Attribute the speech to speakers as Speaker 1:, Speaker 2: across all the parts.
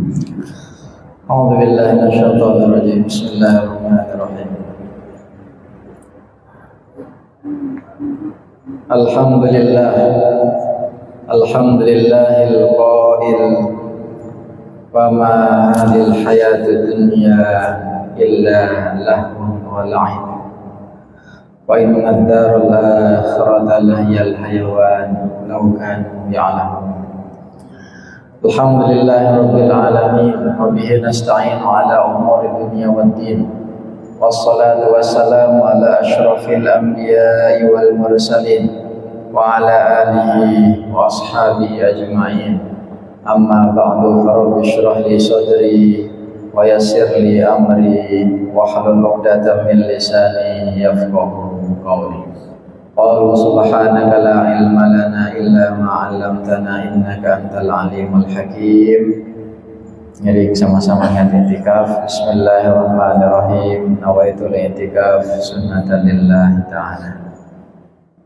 Speaker 1: أعوذ بالله من الشيطان الرجيم بسم الله الرحمن الرحيم الحمد لله القائل وما هذه الحياة الدنيا إلا لهو ولعب وإن الدار الآخرة لهي الحيوان لو كانوا يعلمون الحمد لله رب العالمين وبه نستعين على أمور الدنيا والدين والصلاة والسلام على أشرف الأنبياء والمرسلين وعلى آله وأصحابه أجمعين أما بعد فرب اشرح لي صدري ويسر لي أمري واحلل عقدة من لساني يفقهوا قولي قالوا سبحانك لا علم لنا إلا ما علمتنا إنك أنت العليم الحكيم. Jadi sama-sama niat i'tikaf. Bismillahirrahmanirrahim. Nawaitul i'tikaf sunnatan lillahi ta'ala.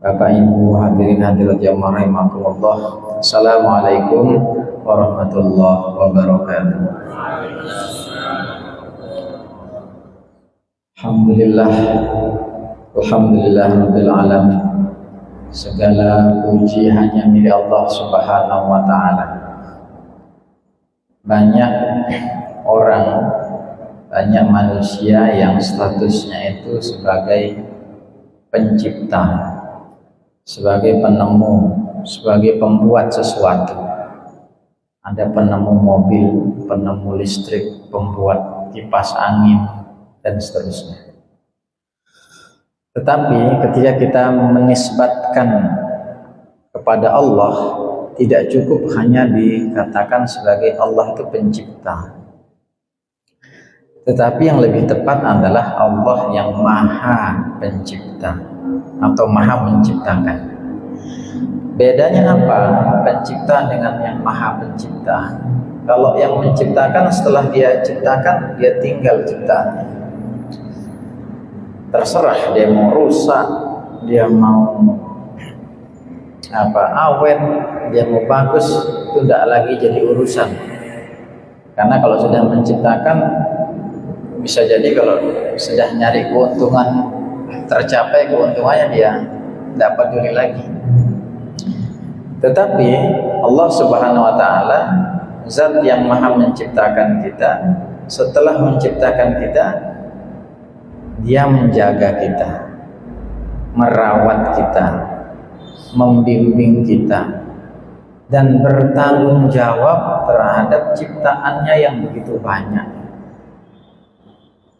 Speaker 1: Bapak Ibu hadirin hadirat jamaah rahimakumullah. Assalamualaikum warahmatullahi wabarakatuh. Alhamdulillah rabbil alamin. Segala puji hanya milik Allah Subhanahu wa taala. Banyak orang, banyak manusia yang statusnya itu sebagai pencipta, sebagai penemu, sebagai pembuat sesuatu. Ada penemu mobil, penemu listrik, pembuat kipas angin, dan seterusnya. Tetapi ketika kita menisbatkan kepada Allah, tidak cukup hanya dikatakan sebagai Allah itu pencipta. Tetapi yang lebih tepat adalah Allah yang maha pencipta atau maha menciptakan. Bedanya apa? Pencipta dengan yang maha pencipta. Kalau yang menciptakan setelah dia ciptakan, dia tinggal ciptaannya. Terserah dia mau rusak, dia mau awet, dia mau bagus, itu tidak lagi jadi urusan. Karena kalau sudah menciptakan, bisa jadi kalau sudah nyari keuntungan tercapai keuntungannya, dia tidak peduli lagi. Tetapi Allah Subhanahu wa taala zat yang maha menciptakan kita. Setelah menciptakan kita, dia menjaga kita, merawat kita, membimbing kita, dan bertanggung jawab terhadap ciptaannya yang begitu banyak.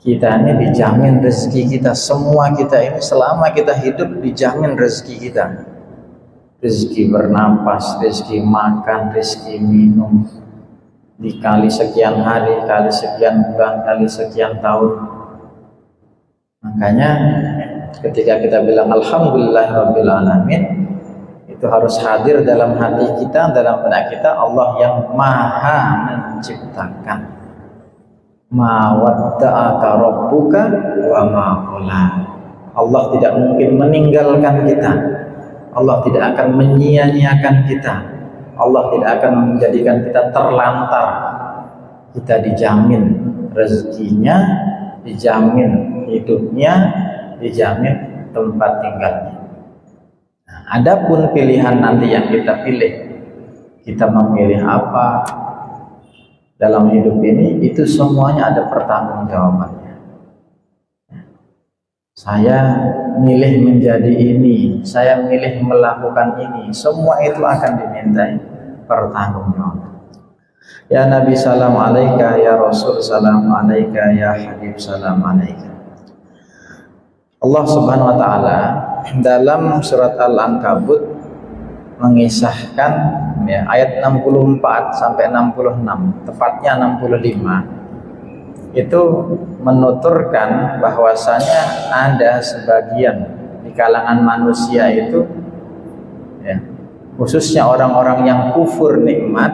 Speaker 1: Kita ini dijamin rezeki kita, semua kita ini selama kita hidup dijamin rezeki kita. Rezeki bernapas, rezeki makan, rezeki minum, dikali sekian hari, kali sekian bulan, kali sekian tahun. Makanya ketika kita bilang alhamdulillahirabbil alamin, itu harus hadir dalam hati kita, dalam benak kita, Allah yang maha menciptakan. Ma wadda'aka rabbuka wa ma qala. Allah tidak mungkin meninggalkan kita. Allah tidak akan menyia-nyiakan kita. Allah tidak akan menjadikan kita terlantar. Kita dijamin rezekinya, dijamin hidupnya, dijamin tempat tinggalnya. Nah, adapun pilihan nanti yang kita pilih, kita memilih apa dalam hidup ini, itu semuanya ada pertanggungjawabannya. Saya milih menjadi ini, saya milih melakukan ini, semua itu akan dimintai pertanggungjawaban. Ya Nabi salam alaika, ya Rasul salam alaika, ya Habib salam alaika. Allah Subhanahu wa taala dalam surat Al-Ankabut mengisahkan ayat 64 sampai 66, tepatnya 65. Itu menuturkan bahwasanya ada sebagian di kalangan manusia itu khususnya orang-orang yang kufur nikmat.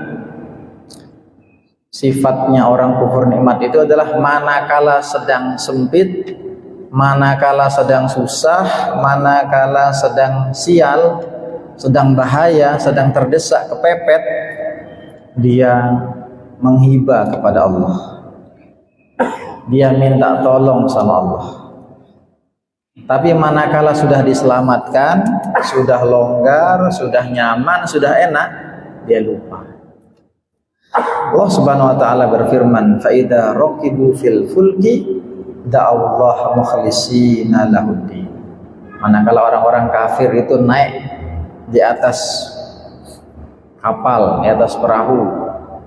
Speaker 1: Sifatnya orang kufur nikmat itu adalah manakala sedang sempit, manakala sedang susah, manakala sedang sial, sedang bahaya, sedang terdesak, kepepet, dia menghibah kepada Allah. Dia minta tolong sama Allah. Tapi manakala sudah diselamatkan, sudah longgar, sudah nyaman, sudah enak, dia lupa. Allah Subhanahu wa taala berfirman, "Fa idza raqibu fil fulki da'allaha mukhlishina lahuddin." Manakala orang-orang kafir itu naik di atas kapal, di atas perahu,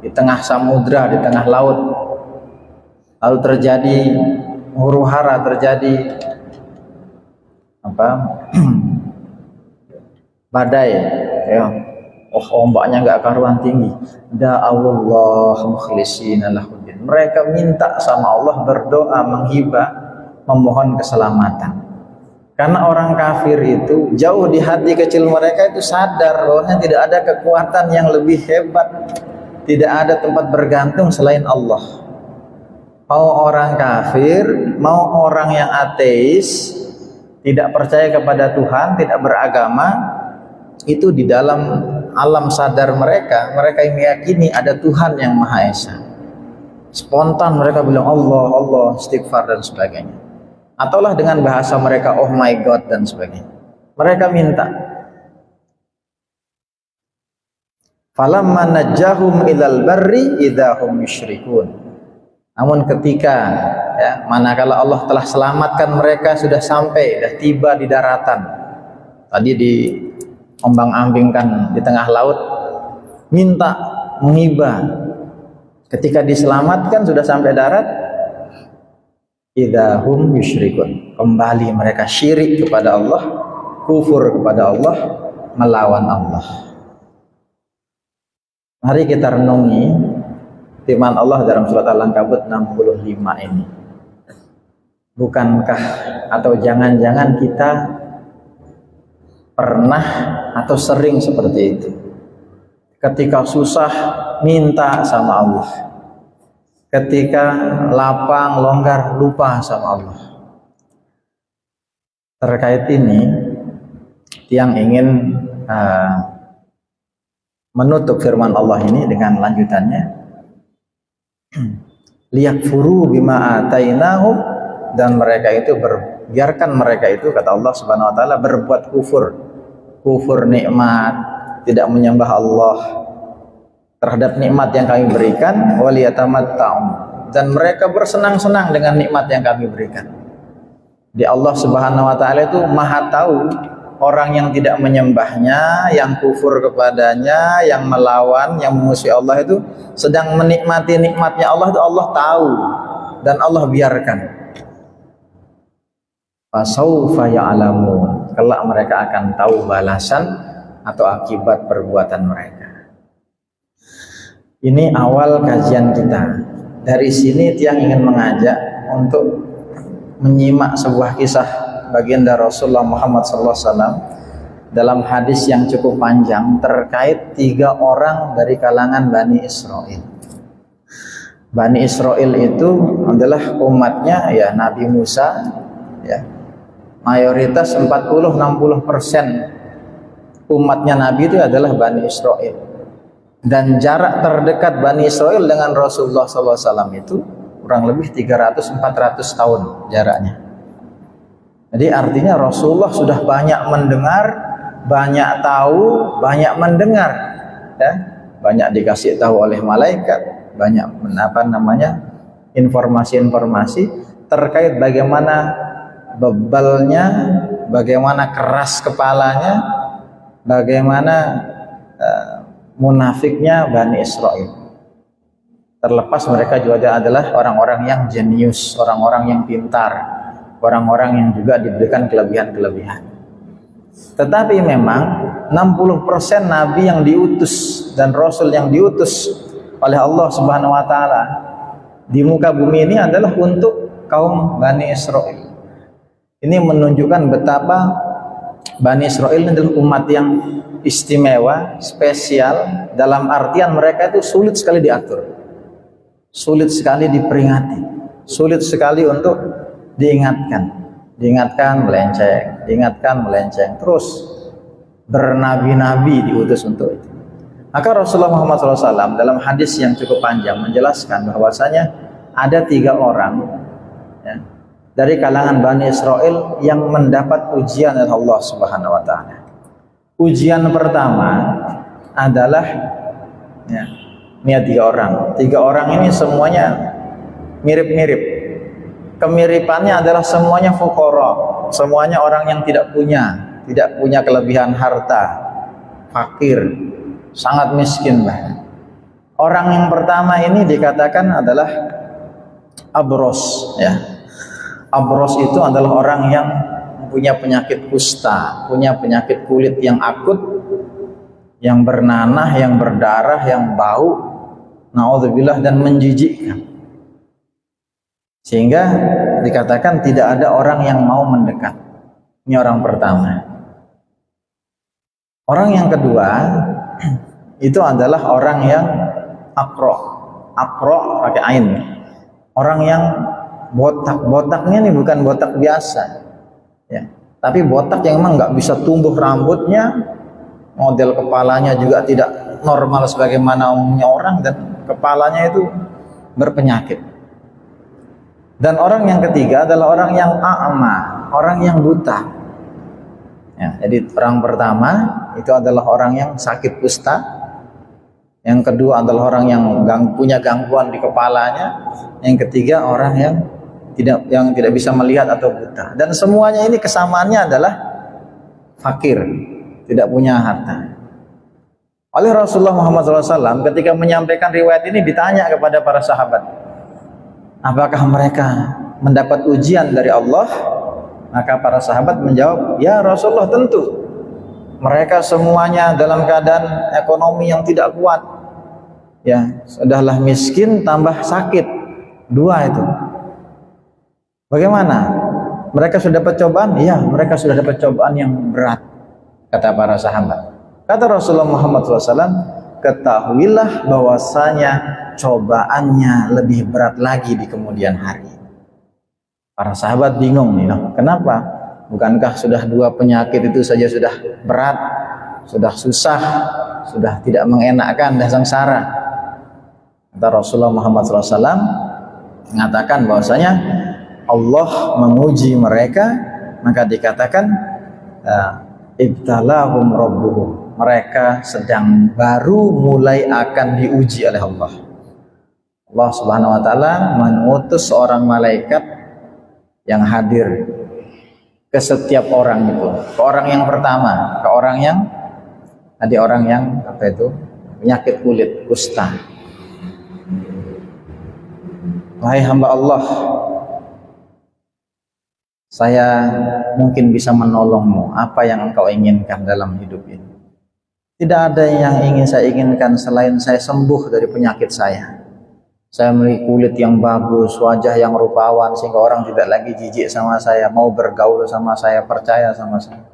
Speaker 1: di tengah samudra, di tengah laut, lalu terjadi huru-hara, terjadi badai, ya. Ombaknya nggak karuan tinggi. Da'awallah mukhlishina lahuddin. Mereka minta sama Allah, berdoa, menghibah, memohon keselamatan. Karena orang kafir itu jauh di hati kecil mereka itu sadar bahwa tidak ada kekuatan yang lebih hebat, tidak ada tempat bergantung selain Allah. Mau orang kafir, mau orang yang ateis, tidak percaya kepada Tuhan, tidak beragama, itu di dalam alam sadar mereka yang meyakini ada Tuhan yang Maha Esa. Spontan mereka bilang Allah, Allah, istighfar dan sebagainya. Ataulah dengan bahasa mereka, oh my God dan sebagainya. Mereka minta. Falamma najjahum ilal barri idahum yusyrikun. Namun ketika manakala Allah telah selamatkan mereka, sudah sampai, sudah tiba di daratan, tadi di ombang-ambingkan di tengah laut, minta menghibah. Ketika diselamatkan sudah sampai darat, idahum yusyrikun, kembali mereka syirik kepada Allah, kufur kepada Allah, melawan Allah. Mari kita renungi firman Allah dalam surat Al-Ankabut 65 ini. Bukankah atau jangan-jangan kita pernah atau sering seperti itu? Ketika susah minta sama Allah, ketika lapang longgar lupa sama Allah. Terkait ini, yang ingin menutup firman Allah ini dengan lanjutannya, liyakfuru bima atainahum, dan mereka itu biarkan mereka itu, kata Allah Subhanahu wa taala, berbuat kufur nikmat, tidak menyembah Allah terhadap nikmat yang kami berikan, waliyatamatta'u, dan mereka bersenang-senang dengan nikmat yang kami berikan. Di Allah Subhanahu wa taala itu Maha tahu orang yang tidak menyembahnya, yang kufur kepadanya, yang melawan, yang memusuhi Allah itu sedang menikmati nikmatnya Allah itu Allah tahu, dan Allah biarkan. Fasaufa ya'lamun, kelak mereka akan tahu balasan atau akibat perbuatan mereka. Ini awal kajian kita. Dari sini Tiang ingin mengajak untuk menyimak sebuah kisah baginda Rasulullah Muhammad SAW dalam hadis yang cukup panjang terkait 3 orang dari kalangan Bani Israel. Bani Israel itu adalah umatnya Nabi Musa, mayoritas 40-60% umatnya Nabi itu adalah Bani Israel. Dan jarak terdekat Bani Israel dengan Rasulullah SAW itu kurang lebih 300-400 tahun jaraknya. Jadi artinya Rasulullah sudah banyak mendengar, banyak tahu, banyak mendengar, banyak dikasih tahu oleh malaikat, banyak informasi-informasi terkait bagaimana bebalnya, bagaimana keras kepalanya, bagaimana munafiknya Bani Israel. Terlepas mereka juga adalah orang-orang yang jenius, orang-orang yang pintar, orang-orang yang juga diberikan kelebihan-kelebihan. Tetapi memang 60% Nabi yang diutus dan Rasul yang diutus oleh Allah Subhanahu wa taala di muka bumi ini adalah untuk kaum Bani Israel. Ini menunjukkan betapa Bani Israel adalah umat yang istimewa, spesial, dalam artian mereka itu sulit sekali diatur, sulit sekali diperingati, sulit sekali untuk diingatkan melenceng, terus bernabi-nabi diutus untuk itu. Maka Rasulullah Muhammad SAW dalam hadis yang cukup panjang menjelaskan bahwasanya ada 3 orang ya, dari kalangan Bani Israel yang mendapat ujian dari Allah Subhanahu wa taala. Ujian pertama adalah ya, ini 3 orang. 3 orang ini semuanya mirip-mirip. Kemiripannya adalah semuanya fuqara, semuanya orang yang tidak punya kelebihan harta, fakir, sangat miskin lah. Orang yang pertama ini dikatakan adalah abros ya. Abros itu adalah orang yang punya penyakit kusta, punya penyakit kulit yang akut, yang bernanah, yang berdarah, yang bau, naudzubillah, dan menjijikkan. Sehingga dikatakan tidak ada orang yang mau mendekat. Ini orang pertama. Orang yang kedua itu adalah orang yang akro pakai ain. Orang yang botaknya ini bukan botak biasa ya, tapi botak yang memang nggak bisa tumbuh rambutnya, model kepalanya juga tidak normal sebagaimana umumnya orang, dan kepalanya itu berpenyakit. Dan orang yang ketiga adalah orang yang a'ma, orang yang buta ya. Jadi orang pertama itu adalah orang yang sakit kusta, yang kedua adalah orang yang punya gangguan di kepalanya, yang ketiga orang yang tidak bisa melihat atau buta. Dan semuanya ini kesamaannya adalah fakir, tidak punya harta. Oleh Rasulullah Muhammad SAW ketika menyampaikan riwayat ini ditanya kepada para sahabat, apakah mereka mendapat ujian dari Allah? Maka para sahabat menjawab, ya Rasulullah, tentu. Mereka semuanya dalam keadaan ekonomi yang tidak kuat ya, sudahlah miskin tambah sakit, 2 itu. Bagaimana? Mereka sudah dapat cobaan? Iya, mereka sudah dapat cobaan yang berat, kata para sahabat. Kata Rasulullah Muhammad SAW, ketahuilah bahwasanya cobaannya lebih berat lagi di kemudian hari. Para sahabat bingung nih, kenapa? Bukankah sudah 2 penyakit itu saja sudah berat, sudah susah, sudah tidak mengenakkan dan sengsara? Kata Rasulullah Muhammad SAW mengatakan bahwasanya Allah menguji mereka, maka dikatakan ibtalahum rabbuhum, mereka sedang baru mulai akan diuji oleh Allah. Allah Subhanahu wa taala mengutus seorang malaikat yang hadir ke setiap orang itu, ke orang yang pertama, ke orang yang tadi, orang yang penyakit kulit kusta. Wahai hamba Allah, saya mungkin bisa menolongmu. Apa yang engkau inginkan dalam hidup ini? Tidak ada yang ingin saya inginkan selain saya sembuh dari penyakit saya. Saya memiliki kulit yang bagus, wajah yang rupawan, sehingga orang tidak lagi jijik sama saya, mau bergaul sama saya, percaya sama saya.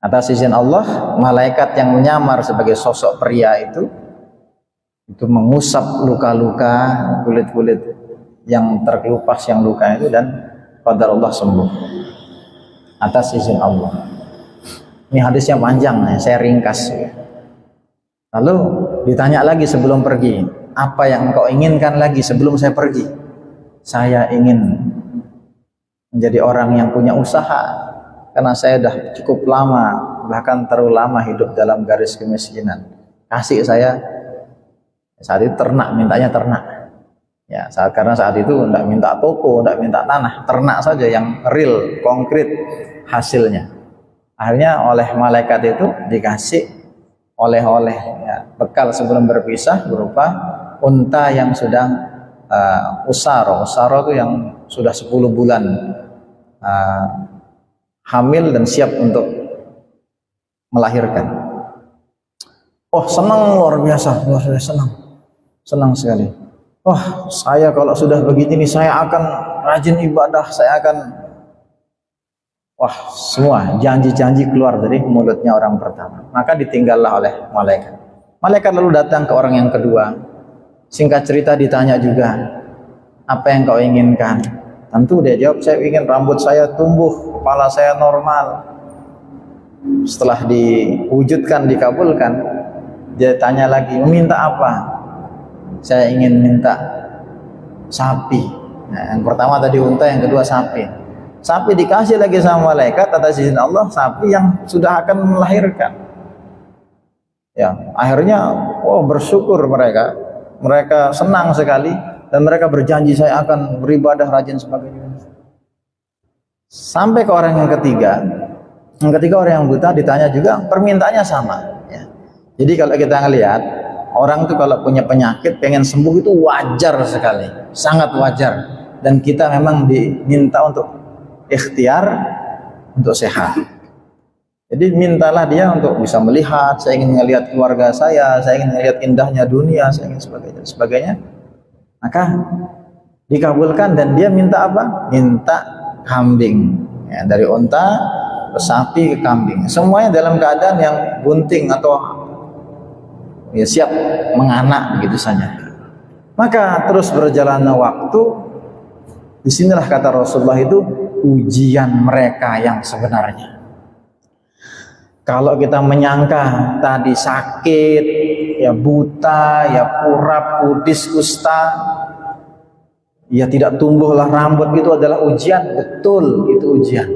Speaker 1: Atas izin Allah, malaikat yang menyamar sebagai sosok pria itu mengusap luka-luka, kulit-kulit yang terkelupas, yang luka itu, dan qadar Allah sembuh atas izin Allah. Ini hadis yang panjang, saya ringkas. Lalu ditanya lagi sebelum pergi, apa yang engkau inginkan lagi sebelum saya pergi? Saya ingin menjadi orang yang punya usaha, karena saya sudah cukup lama, bahkan terlalu lama hidup dalam garis kemiskinan. Kasih saya, saat itu ternak, mintanya ternak. Ya, karena saat itu tidak minta toko, tidak minta tanah, ternak saja yang real, konkret hasilnya. Akhirnya oleh malaikat itu dikasih oleh-oleh ya, bekal sebelum berpisah berupa unta yang sedang usaro itu yang sudah 10 bulan hamil dan siap untuk melahirkan. Oh, senang, luar biasa senang sekali. Wah, saya kalau sudah begini nih, saya akan rajin ibadah, saya akan, wah, semua janji-janji keluar dari mulutnya orang pertama. Maka ditinggallah oleh malaikat. Malaikat lalu datang ke orang yang kedua. Singkat cerita ditanya juga, apa yang kau inginkan? Tentu dia jawab, saya ingin rambut saya tumbuh, kepala saya normal. Setelah diwujudkan, dikabulkan, Dia tanya lagi, meminta apa? Saya ingin minta sapi. Nah, yang pertama tadi unta, yang kedua sapi. Sapi dikasih lagi sama malaikat atas izin Allah, sapi yang sudah akan melahirkan. Ya, akhirnya bersyukur mereka. Mereka senang sekali dan mereka berjanji, saya akan beribadah rajin sebagainya. Sampai ke orang yang ketiga. Yang ketiga orang yang buta ditanya juga, permintaannya sama. Ya. Jadi kalau kita ngelihat orang itu kalau punya penyakit pengen sembuh itu wajar sekali, sangat wajar. Dan kita memang diminta untuk ikhtiar untuk sehat. Jadi mintalah dia untuk bisa melihat, saya ingin melihat keluarga saya ingin melihat indahnya dunia, saya ingin sebagainya. Maka dikabulkan dan dia minta apa? Minta kambing. Ya, dari unta ke sapi ke kambing. Semuanya dalam keadaan yang bunting atau ya siap menganak begitu saja. Maka terus berjalannya waktu, disinilah kata Rasulullah itu ujian mereka yang sebenarnya. Kalau kita menyangka tadi sakit, ya buta, ya kurap, kudis, kusta, ya tidak tumbuhlah rambut, itu adalah ujian. Betul, itu ujian.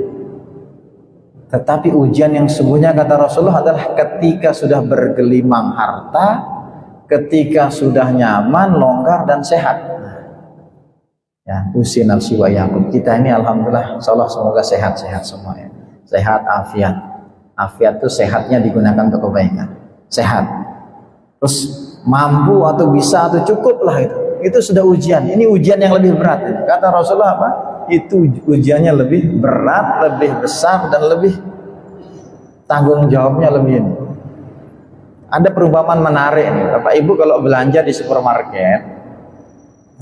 Speaker 1: Tetapi ujian yang sesungguhnya kata Rasulullah adalah ketika sudah bergelimang harta, ketika sudah nyaman, longgar dan sehat. Ya, usi nafsi wa yakum. Kita ini alhamdulillah, insyaallah semoga sehat-sehat semuanya. Sehat afiat. Afiat itu sehatnya digunakan untuk kebaikan. Sehat. Terus mampu atau bisa atau cukup lah itu. Itu sudah ujian. Ini ujian yang lebih berat. Kata Rasulullah apa? Itu ujiannya lebih berat, lebih besar dan lebih tanggung jawabnya lebih ini. Ada perumpamaan menarik nih. Bapak Ibu kalau belanja di supermarket,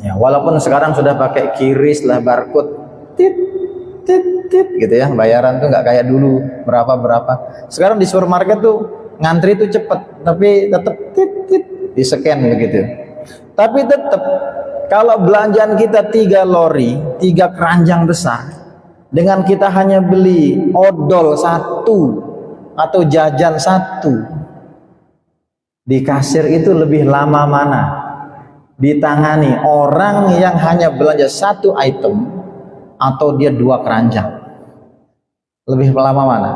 Speaker 1: ya walaupun sekarang sudah pakai QRIS lah, barcode, tit gitu ya, bayaran tuh nggak kayak dulu berapa. Sekarang di supermarket tuh ngantri tuh cepet, tapi tetap di scan begitu. Tapi tetap kalau belanjaan kita 3 lori, 3 keranjang besar, dengan kita hanya beli odol 1 atau jajan 1, di kasir itu lebih lama mana ditangani orang yang hanya belanja 1 item atau dia 2 keranjang? Lebih lama mana?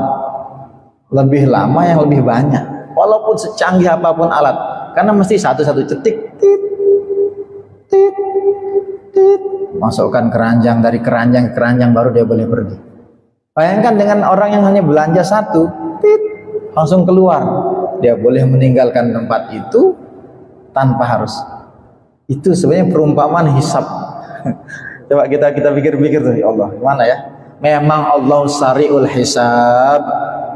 Speaker 1: Lebih lama yang lebih banyak, walaupun secanggih apapun alat, karena mesti satu-satu cetik, masukkan keranjang, dari keranjang ke keranjang baru dia boleh pergi. Bayangkan dengan orang yang hanya belanja 1, langsung keluar, dia boleh meninggalkan tempat itu tanpa harus. Itu sebenarnya perumpamaan hisab. Coba kita pikir-pikir tuh, ya Allah, gimana ya? Memang Allah sari'ul hisab.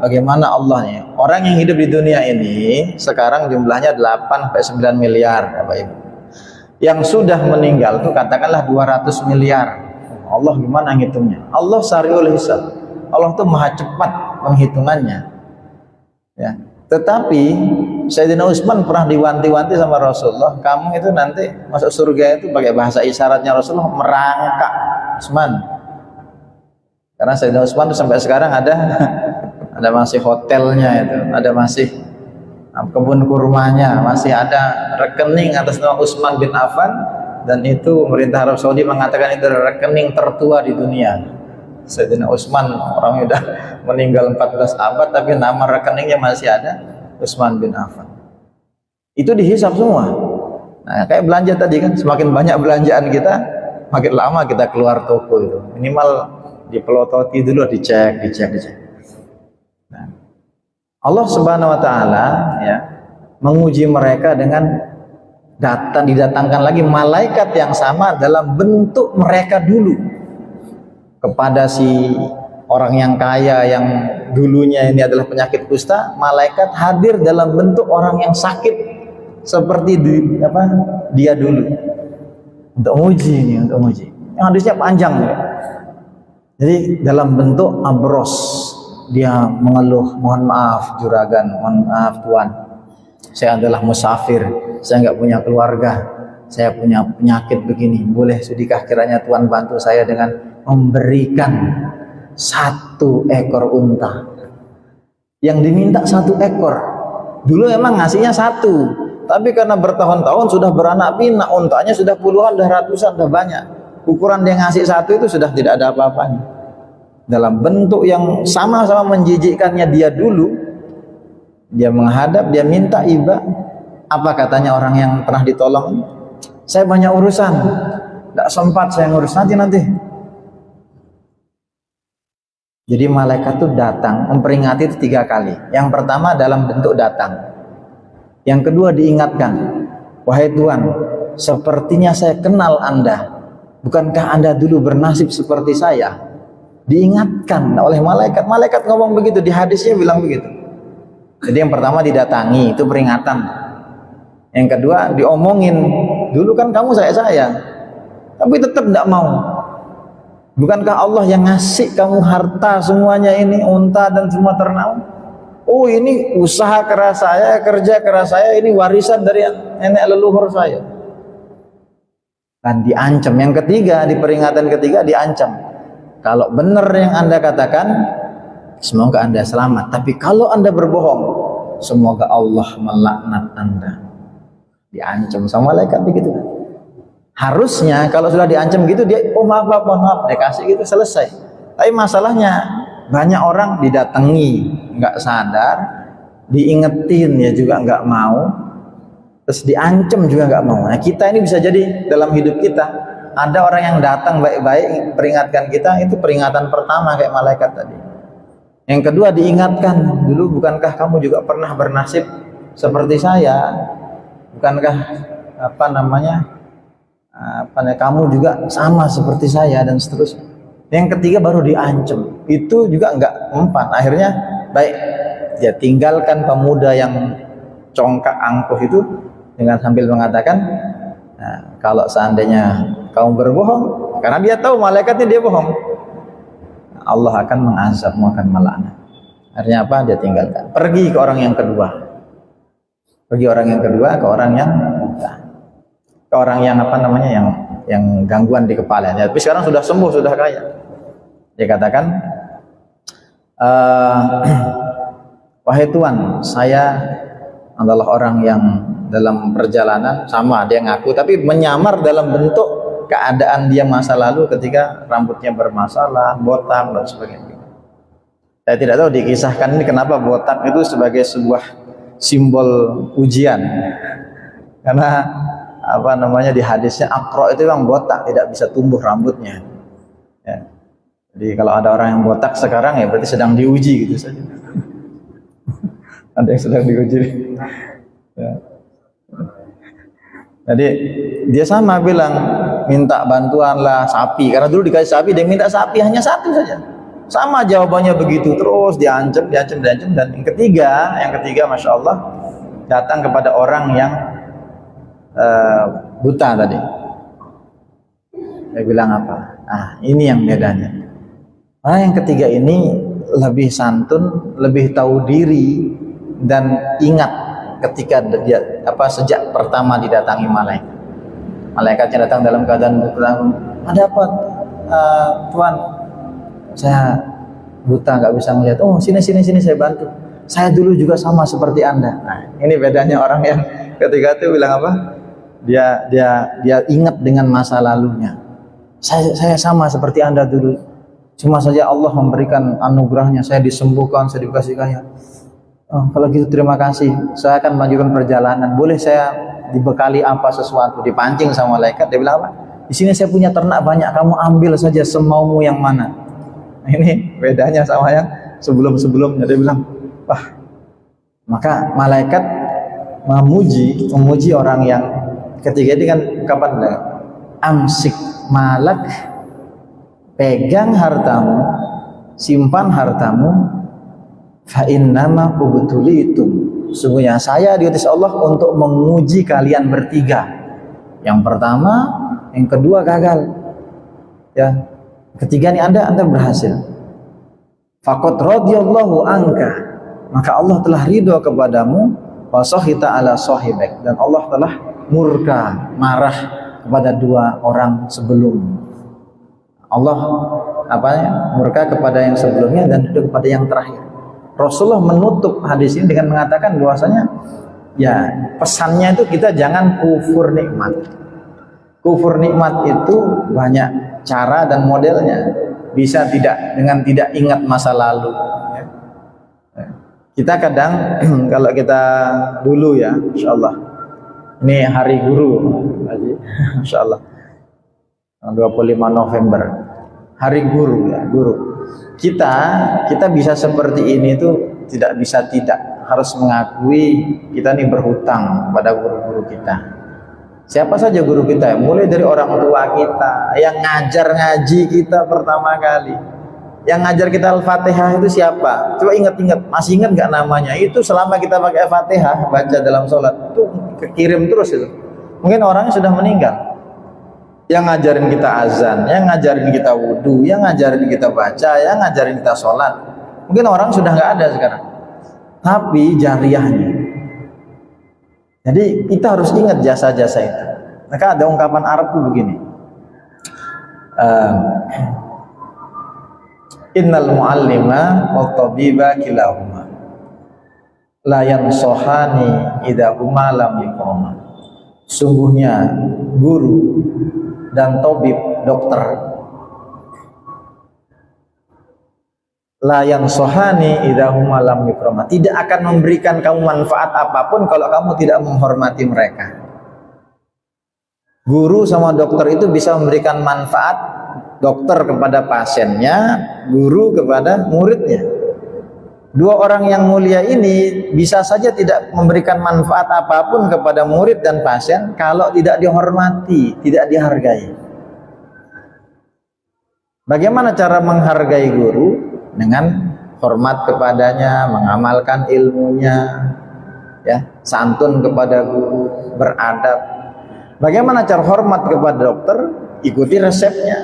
Speaker 1: Bagaimana Allahnya? Orang yang hidup di dunia ini sekarang jumlahnya 8-9 miliar, Bapak Ibu. Yang sudah meninggal tuh katakanlah 200 miliar. Allah gimana ngitungnya? Allah sari'ul hisab. Allah tuh maha cepat penghitungannya. Ya. Tetapi Sayyidina Utsman pernah diwanti-wanti sama Rasulullah, kamu itu nanti masuk surga itu pakai bahasa isyaratnya Rasulullah, merangkak Utsman. Karena Sayyidina Utsman itu sampai sekarang ada masih hotelnya itu, ada masih kebun kurmanya, masih ada rekening atas nama Utsman bin Affan, dan itu pemerintah Arab Saudi mengatakan itu rekening tertua di dunia. Sayyidina Utsman orang udah meninggal 14 abad tapi nama rekeningnya masih ada, Utsman bin Affan. Itu dihisap semua. Nah, kayak belanja tadi kan, semakin banyak belanjaan kita, makin lama kita keluar toko itu. Minimal dipelototi dulu, dicek. Nah, Allah Subhanahu wa taala ya menguji mereka dengan didatangkan lagi malaikat yang sama dalam bentuk mereka dulu. Kepada si orang yang kaya yang dulunya ini adalah penyakit kusta, malaikat hadir dalam bentuk orang yang sakit seperti dia dulu. Untuk uji ini, untuk uji. Yang hadisnya panjang ya. Jadi dalam bentuk abros, dia mengeluh, mohon maaf juragan, mohon maaf tuan, saya adalah musafir, saya nggak punya keluarga, saya punya penyakit begini, boleh sudikah kiranya tuan bantu saya dengan memberikan 1 ekor unta. Yang diminta 1 ekor, Dulu emang ngasihnya satu, tapi karena bertahun-tahun sudah beranak pinak, untanya sudah puluhan, sudah ratusan, sudah banyak. Ukuran dia ngasih satu itu sudah tidak ada apa-apanya. Dalam bentuk yang sama-sama menjijikkannya dia dulu, dia menghadap, dia minta iba. Apa katanya orang yang pernah ditolong? Saya banyak urusan, tidak sempat saya ngurus, nanti. Jadi malaikat itu datang memperingati itu 3 kali. Yang pertama dalam bentuk datang. Yang kedua diingatkan, wahai Tuhan, sepertinya saya kenal Anda. Bukankah Anda dulu bernasib seperti saya? Diingatkan oleh malaikat. Malaikat ngomong begitu, di hadisnya bilang begitu. Jadi yang pertama didatangi, itu peringatan. Yang kedua diomongin, dulu kan kamu saya, tapi tetap tidak mau. Bukankah Allah yang ngasih kamu harta semuanya ini, unta dan semua ternak? Oh, ini usaha keras saya, kerja keras saya, ini warisan dari nenek leluhur saya. Dan diancam. Yang ketiga, di peringatan ketiga diancam. Kalau benar yang Anda katakan, semoga Anda selamat. Tapi kalau Anda berbohong, semoga Allah melaknat Anda. Diancam sama malaikat begitu. Harusnya kalau sudah diancam gitu dia, oh maaf, dia kasih gitu, selesai. Tapi masalahnya banyak orang didatangi nggak sadar, diingetin ya juga nggak mau, terus diancam juga nggak mau. Nah kita ini bisa jadi dalam hidup kita ada orang yang datang baik-baik peringatkan kita, itu peringatan pertama kayak malaikat tadi. Yang kedua diingatkan, dulu bukankah kamu juga pernah bernasib seperti saya? Bukankah kamu juga sama seperti saya, dan seterusnya. Yang ketiga baru diancam, itu juga enggak mempan. Akhirnya baik, dia tinggalkan pemuda yang congkak angkuh itu dengan sambil mengatakan, nah, kalau seandainya kamu berbohong, karena dia tahu malaikatnya dia bohong, Allah akan mengazabmu, akan melaknat. Akhirnya apa? Dia tinggalkan, pergi ke orang yang kedua. Ke orang yang buta, ke orang yang yang gangguan di kepalanya. Tapi sekarang sudah sembuh, sudah kaya. Dia katakan, wahai Tuhan, saya adalah orang yang dalam perjalanan, sama dia ngaku, tapi menyamar dalam bentuk keadaan dia masa lalu ketika rambutnya bermasalah, botak dan sebagainya. Saya tidak tahu dikisahkan ini kenapa botak itu sebagai sebuah simbol ujian, karena di hadisnya Aqra itu yang botak, tidak bisa tumbuh rambutnya ya. Jadi kalau ada orang yang botak sekarang ya berarti sedang diuji gitu saja. Ada yang sedang diuji ya. Jadi dia sama bilang, minta bantuan lah sapi, karena dulu dikasih sapi, dia minta sapi hanya satu saja. Sama jawabannya begitu, terus diancam, dan yang ketiga Masya Allah, datang kepada orang yang buta tadi. Dia bilang apa? Nah ini yang bedanya. Yang ketiga ini lebih santun, lebih tahu diri, dan ingat ketika dia sejak pertama didatangi malaikat. Malaikatnya datang dalam keadaan berkelakuan, ada apa Tuhan? Saya buta, nggak bisa melihat. Oh sini saya bantu. Saya dulu juga sama seperti Anda. Nah ini bedanya orang yang ketiga itu bilang apa? Dia ingat dengan masa lalunya. Saya sama seperti Anda dulu. Cuma saja Allah memberikan anugerahnya, saya disembuhkan, saya dikasih kaya. Oh, kalau gitu terima kasih. Saya akan melanjutkan perjalanan. Boleh saya dibekali apa sesuatu? Dipancing sama malaikat. Dia bilang apa? Di sini saya punya ternak banyak, kamu ambil saja semaumu yang mana. Nah, ini bedanya sama yang sebelum-sebelumnya. Dia bilang, wah. Maka malaikat memuji orang yang ketiga ini kan kapan? Amsik malak, pegang hartamu, simpan hartamu, fa innama ubtulitum. Sungguhnya saya diutus Allah untuk menguji kalian bertiga. Yang pertama, yang kedua gagal. Ya, ketiga ini Anda berhasil. Faqad radhiyallahu anka, maka Allah telah ridho kepadamu, wa sahita ala sahibek, dan Allah telah murka, marah kepada dua orang sebelum. Allah murka kepada yang sebelumnya dan kepada yang terakhir. Rasulullah menutup hadis ini dengan mengatakan bahwasanya ya pesannya itu kita jangan kufur nikmat. Kufur nikmat itu banyak cara dan modelnya. Bisa dengan tidak ingat masa lalu. Ya. Kita kadang kalau kita dulu ya, insya Allah ini hari guru, insya Allah 25 November, hari guru ya, guru. Kita bisa seperti ini tuh tidak bisa tidak harus mengakui kita nih berhutang pada guru-guru kita. Siapa saja guru kita, mulai dari orang tua kita, yang ngajar ngaji kita pertama kali, yang ngajar kita Al-Fatihah itu siapa? Coba ingat-ingat, masih ingat nggak namanya? Itu selama kita pakai Al-Fatihah baca dalam sholat itu kekirim terus itu. Mungkin orangnya sudah meninggal. Yang ngajarin kita azan, yang ngajarin kita wudhu, yang ngajarin kita baca, yang ngajarin kita sholat. Mungkin orang sudah nggak ada sekarang. Tapi jariyahnya. Jadi kita harus ingat jasa-jasa itu. Maka ada ungkapan Arab tuh begini. Innal muallima wa tabiba kilahuma la yansohani idza huma lam yaqoma. Sungguhnya guru dan tabib, dokter, la yansohani idza huma lam yaqoma, tidak akan memberikan kamu manfaat apapun kalau kamu tidak menghormati mereka. Guru sama dokter itu bisa memberikan manfaat, dokter kepada pasiennya, guru kepada muridnya. Dua orang yang mulia ini bisa saja tidak memberikan manfaat apapun kepada murid dan pasien kalau tidak dihormati, tidak dihargai. Bagaimana cara menghargai guru? Dengan hormat kepadanya, mengamalkan ilmunya, ya, santun kepada guru, beradab. Bagaimana cara hormat kepada dokter? Ikuti resepnya.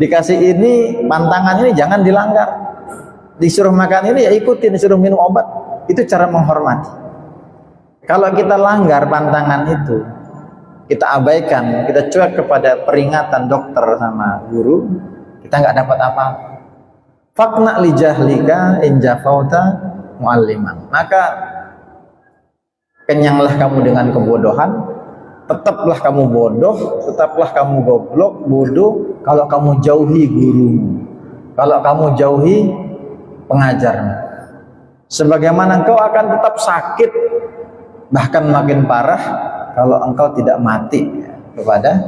Speaker 1: Dikasih ini, pantangan ini jangan dilanggar. Disuruh makan ini ya ikutin, disuruh minum obat. Itu cara menghormati. Kalau kita langgar pantangan itu, kita abaikan, kita cuek kepada peringatan dokter sama guru, kita nggak dapat apa-apa. Fakna li jahlika in jafauta mualliman. Maka kenyanglah kamu dengan kebodohan, tetaplah kamu bodoh, tetaplah kamu goblok, bodoh kalau kamu jauhi gurumu, kalau kamu jauhi pengajarmu. Sebagaimana engkau akan tetap sakit, bahkan makin parah kalau engkau tidak mati kepada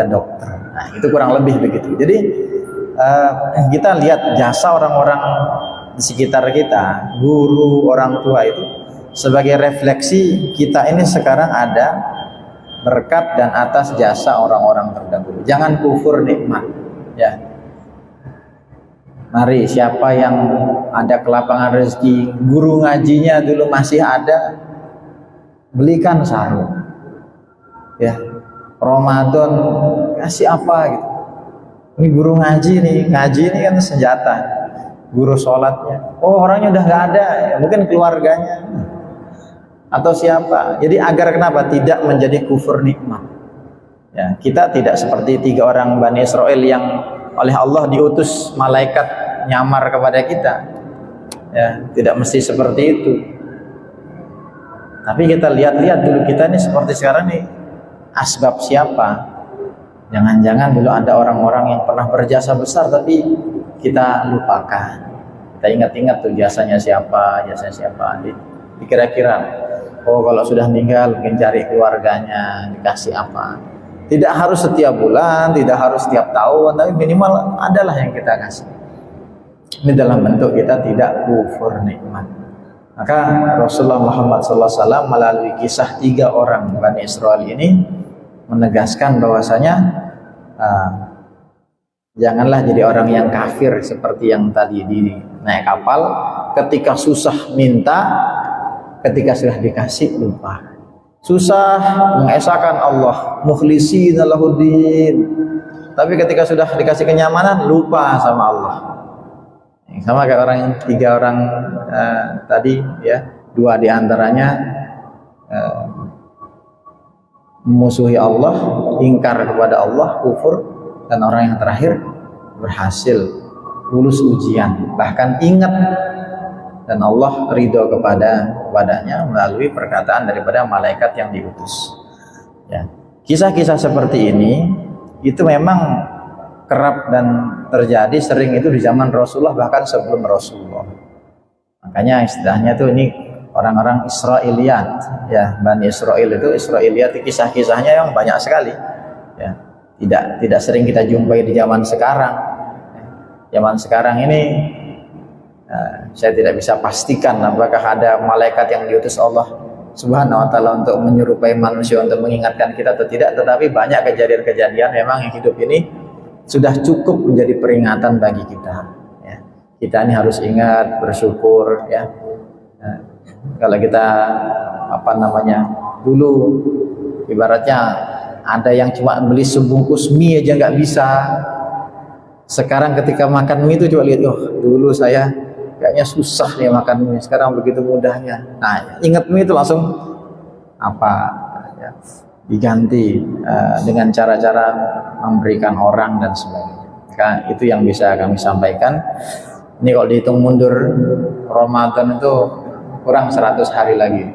Speaker 1: dokter. Nah, itu kurang lebih begitu. Jadi kita lihat jasa orang-orang di sekitar kita, guru, orang tua itu sebagai refleksi kita ini sekarang ada berkat dan atas jasa orang-orang terdahulu. Jangan kufur nikmat, ya. Mari siapa yang ada kelapangan rezeki, guru ngajinya dulu masih ada, belikan sarung, ya. Ramadan kasih apa gitu. Ini guru ngaji nih, ngaji ini kan senjata. Guru sholatnya, oh orangnya udah nggak ada, ya, mungkin keluarganya atau siapa. Jadi agar kenapa tidak menjadi kufur nikmat. Ya, kita tidak seperti 3 orang Bani Israel yang oleh Allah diutus malaikat nyamar kepada kita. Ya, tidak mesti seperti itu. Tapi kita lihat-lihat dulu kita ini seperti sekarang nih, asbab siapa? Jangan-jangan dulu ada orang-orang yang pernah berjasa besar tapi kita lupakan. Kita ingat-ingat tuh jasanya siapa, dikira-kira, oh kalau sudah meninggal mungkin cari keluarganya, dikasih apa. Tidak harus setiap bulan, tidak harus setiap tahun, tapi minimal adalah yang kita kasih. Ini dalam bentuk kita tidak kufur nikmat. Maka Rasulullah Muhammad SAW melalui kisah 3 orang Bani Israel ini menegaskan bahwasanya janganlah jadi orang yang kafir seperti yang tadi di naik kapal, ketika susah minta, ketika sudah dikasih lupa. Susah mengesahkan Allah, mukhlishina lahuddin, tapi ketika sudah dikasih kenyamanan lupa sama Allah. Sama kayak orang yang 3 orang tadi, ya, 2 diantaranya memusuhi Allah, ingkar kepada Allah, kufur, dan orang yang terakhir berhasil lulus ujian, bahkan ingat dan Allah ridho kepadanya melalui perkataan daripada malaikat yang diutus. Ya. Kisah-kisah seperti ini itu memang kerap dan terjadi sering itu di zaman Rasulullah, bahkan sebelum Rasulullah. Makanya istilahnya tuh ini orang-orang Israiliyat, ya, Bani Israel itu Israiliyat, kisah-kisahnya yang banyak sekali. Ya, tidak sering kita jumpai di zaman sekarang. Zaman sekarang ini saya tidak bisa pastikan apakah ada malaikat yang diutus Allah Subhanahu wa taala untuk menyerupai manusia, untuk mengingatkan kita atau tidak, tetapi banyak kejadian-kejadian memang yang hidup ini sudah cukup menjadi peringatan bagi kita. Ya. Kita ini harus ingat, bersyukur, ya. Kalau kita dulu ibaratnya ada yang cuma beli sebungkus mie aja nggak bisa. Sekarang ketika makan mie itu coba lihat, dulu saya kayaknya susah nih makan mie, sekarang begitu mudahnya. Nah, ingat mie itu langsung ya, diganti dengan cara-cara memberikan orang dan sebagainya. Nah, itu yang bisa kami sampaikan. Ini kalau dihitung mundur Ramadan itu kurang 100 hari lagi.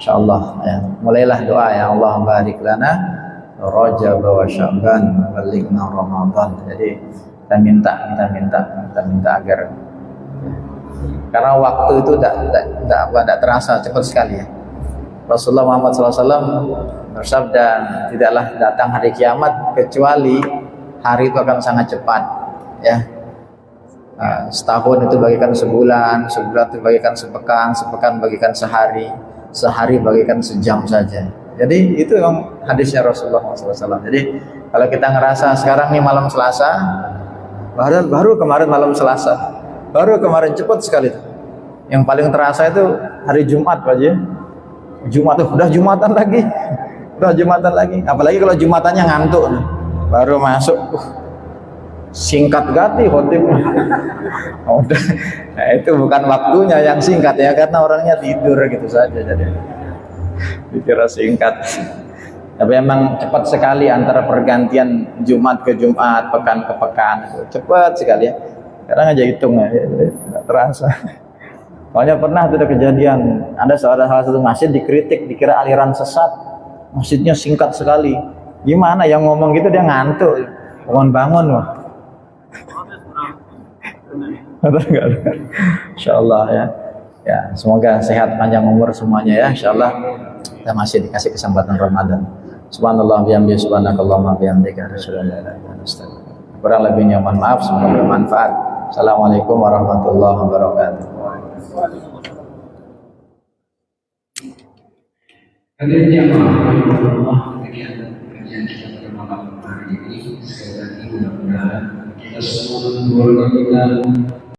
Speaker 1: Insyaallah, ya. Mulailah doa, ya Allah barik lana Rajab wa Sya'ban balighna Ramadan. Jadi kita minta agar, karena waktu itu tidak terasa, cepat sekali, ya. Rasulullah Muhammad SAW bersabda, tidaklah datang hari kiamat kecuali hari itu akan sangat cepat, ya. Setahun itu bagikan sebulan, sebulan itu bagikan sepekan, sepekan bagikan sehari, sehari bagikan sejam saja. Jadi itu yang hadisnya Rasulullah SAW. Jadi kalau kita ngerasa sekarang nih malam Selasa, baru kemarin malam Selasa, baru kemarin, cepat sekali. Yang paling terasa itu hari Jumat, Pak Ji. Jumat tuh udah Jumatan lagi, apalagi kalau Jumatannya ngantuk nih. Baru masuk, singkat ganti khotib. Udah, nah, itu bukan waktunya yang singkat, ya, karena orangnya tidur gitu saja, jadi dikira singkat. Tapi memang cepat sekali antara pergantian Jumat ke Jumat, pekan ke pekan, cepat sekali, ya. Sekarang aja hitung, ya, tidak terasa. Soalnya pernah ada kejadian, ada salah satu masjid dikritik, dikira aliran sesat, masjidnya singkat sekali. Gimana yang ngomong gitu dia ngantuk, bangun, wah. Insyaallah, ya. Ya, semoga sehat panjang umur semuanya, ya. Insyaallah kita masih dikasih kesempatan Ramadan. Subhanallah bihamdihi, subhanakallahumma bihamdika, asyhadu an la ilaha illa anta, astaghfiruka. Kurang lebihnya mohon maaf, semoga bermanfaat. Assalamualaikum warahmatullahi wabarakatuh.
Speaker 2: Hadirin yang Allah, demikian kajian kita pada malam hari ini. Sekali lagi mudah-mudahan kita semua keluarga kita